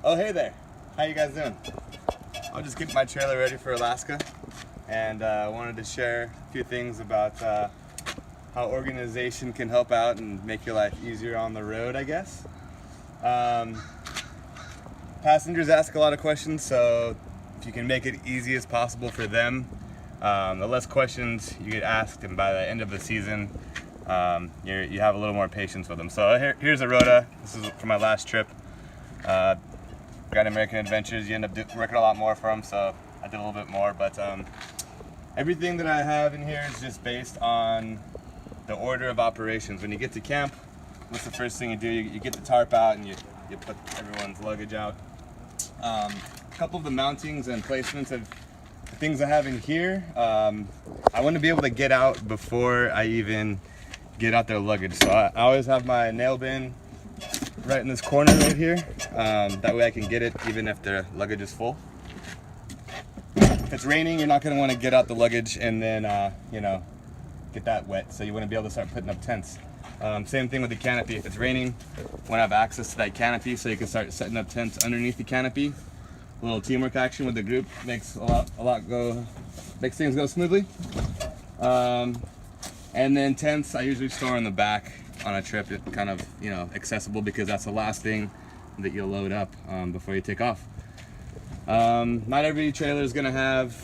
Oh, hey there. How you guys doing? I'll just get my trailer ready for Alaska, and wanted to share a few things about how organization can help out and make your life easier on the road, I guess. Passengers ask a lot of questions, so if you can make it easy as possible for them, the less questions you get asked, and by the end of the season, you have a little more patience with them. So here's a rota. This is for my last trip. Got American Adventures. You end up working a lot more for them, so I did a little bit more. But everything that I have in here is just based on the order of operations. When you get to camp, what's the first thing you do? You get the tarp out and you put everyone's luggage out. A couple of the mountings and placements of the things I have in here, I want to be able to get out before I even get out their luggage. So I always have my nail bin right in this corner right here. That way I can get it even if their luggage is full. If it's raining, you're not going to want to get out the luggage and then, get that wet. So you want to be able to start putting up tents. Same thing with the canopy. If it's raining, you want to have access to that canopy so you can start setting up tents underneath the canopy. A little teamwork action with the group makes makes things go smoothly. And then tents, I usually store in the back on a trip. It's kind of, accessible because that's the last thing that you'll load up before you take off. Not every trailer is gonna have,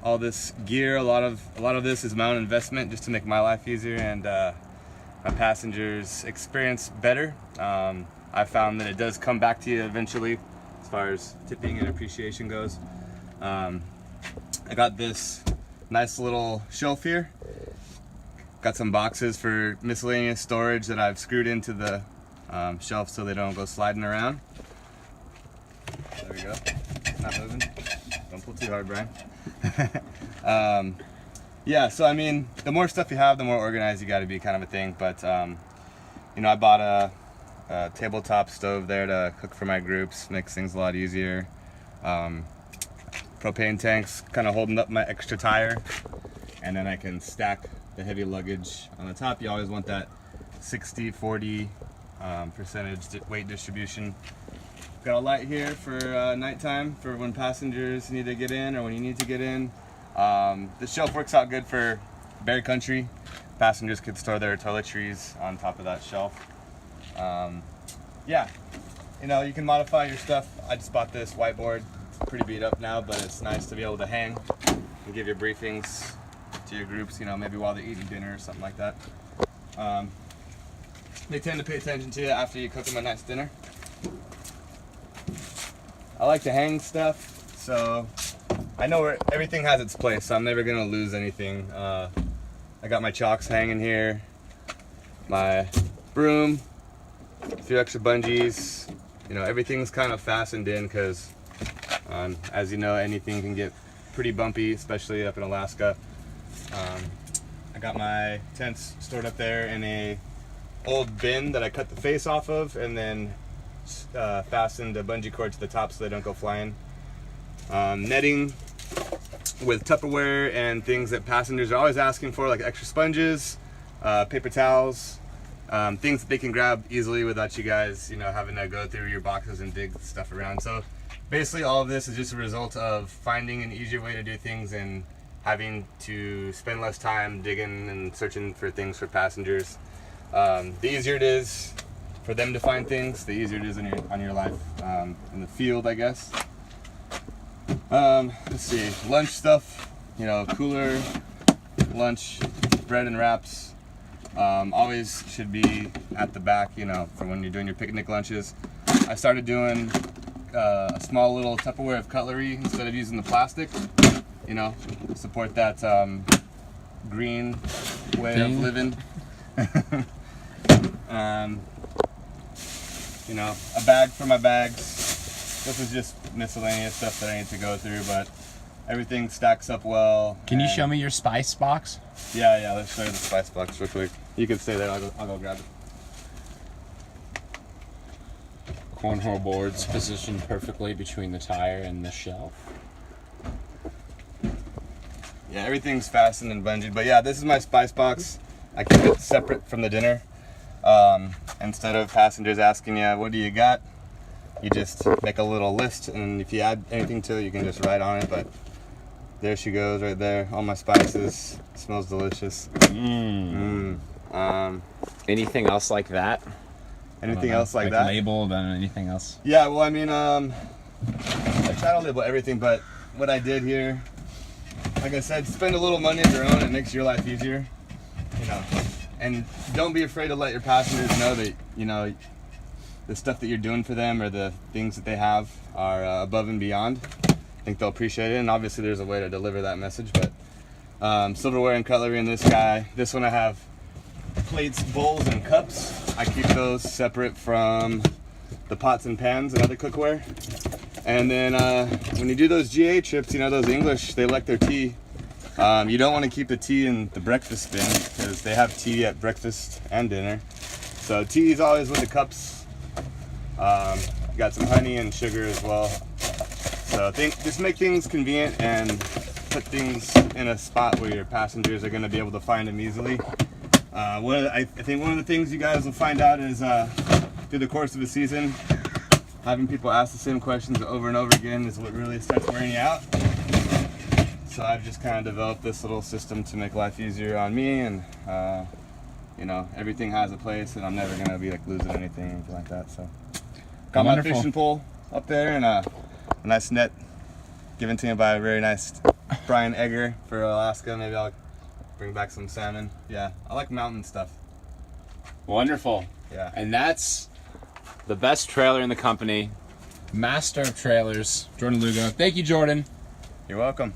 all this gear. A lot of this is my own investment just to make my life easier and my passengers' experience better. I found that it does come back to you eventually as far as tipping and appreciation goes. I got this nice little shelf here. Got some boxes for miscellaneous storage that I've screwed into the shelf so they don't go sliding around. There we go. Not moving. Don't pull too hard, Brian. Yeah, so I mean, the more stuff you have, the more organized you got to be, kind of a thing. But I bought a tabletop stove there to cook for my groups. Makes things a lot easier. Propane tanks, kind of holding up my extra tire, and then I can stack the heavy luggage on the top. You always want that 60-40 percentage weight distribution. Got a light here for nighttime for when passengers need to get in or when you need to get in. The shelf works out good for bear country. Passengers could store their toiletries on top of that shelf. Yeah, you can modify your stuff. I just bought this whiteboard. It's pretty beat up now, but it's nice to be able to hang and give your briefings to your groups, maybe while they're eating dinner or something like that. They tend to pay attention to you after you cook them a nice dinner. I like to hang stuff, so I know where everything has its place, so I'm never gonna lose anything. I got my chalks hanging here, my broom, a few extra bungees. Everything's kind of fastened in because, as you know, anything can get pretty bumpy, especially up in Alaska. I got my tents stored up there in a old bin that I cut the face off of and then fastened a bungee cord to the top so they don't go flying. Netting with Tupperware and things that passengers are always asking for, like extra sponges, paper towels, things that they can grab easily without you guys, having to go through your boxes and dig stuff around. So basically all of this is just a result of finding an easier way to do things and having to spend less time digging and searching for things for passengers. The easier it is for them to find things, the easier it is on your life in the field, I guess. Let's see, lunch stuff, cooler, lunch, bread and wraps, always should be at the back, for when you're doing your picnic lunches. I started doing a small little Tupperware of cutlery instead of using the plastic, support that green way of living. A bag for my bags. This is just miscellaneous stuff that I need to go through, but everything stacks up well. Can you show me your spice box? Yeah, let's show you the spice box real quick. You can stay there, I'll go grab it. Cornhole boards positioned perfectly between the tire and the shelf. Yeah, everything's fastened and bungeed, but yeah, this is my spice box. I keep it separate from the dinner. Instead of passengers asking you, what do you got? you just make a little list, and if you add anything to it, you can just write on it. But there she goes right there. All my spices. Smells delicious. Anything else like that? Anything else like that? Labeled and anything else? Yeah, well, I mean, I try to label everything, but what I did here, like I said, spend a little money of your own. It makes your life easier, you know. And don't be afraid to let your passengers know that, you know, the stuff that you're doing for them or the things that they have are above and beyond. I think they'll appreciate it, and obviously there's a way to deliver that message. But silverware and cutlery in this guy. This one I have plates, bowls, and cups. I keep those separate from the pots and pans and other cookware. And then when you do those GA trips, you know, those English, they like their tea. You don't want to keep the tea in the breakfast bin because they have tea at breakfast and dinner. So tea is always with the cups. You got some honey and sugar as well. So just make things convenient and put things in a spot where your passengers are going to be able to find them easily. I think one of the things you guys will find out is through the course of the season, having people ask the same questions over and over again is what really starts wearing you out. So I've just kind of developed this little system to make life easier on me, and you know, everything has a place, and I'm never gonna be like losing anything or anything like that. So got my fishing pole up there, and a nice net given to me by a very nice Brian Egger for Alaska. Maybe I'll bring back some salmon. Yeah, I like mountain stuff. Wonderful. Yeah. And that's the best trailer in the company. Master of trailers, Jordan Lugo. Thank you, Jordan. You're welcome.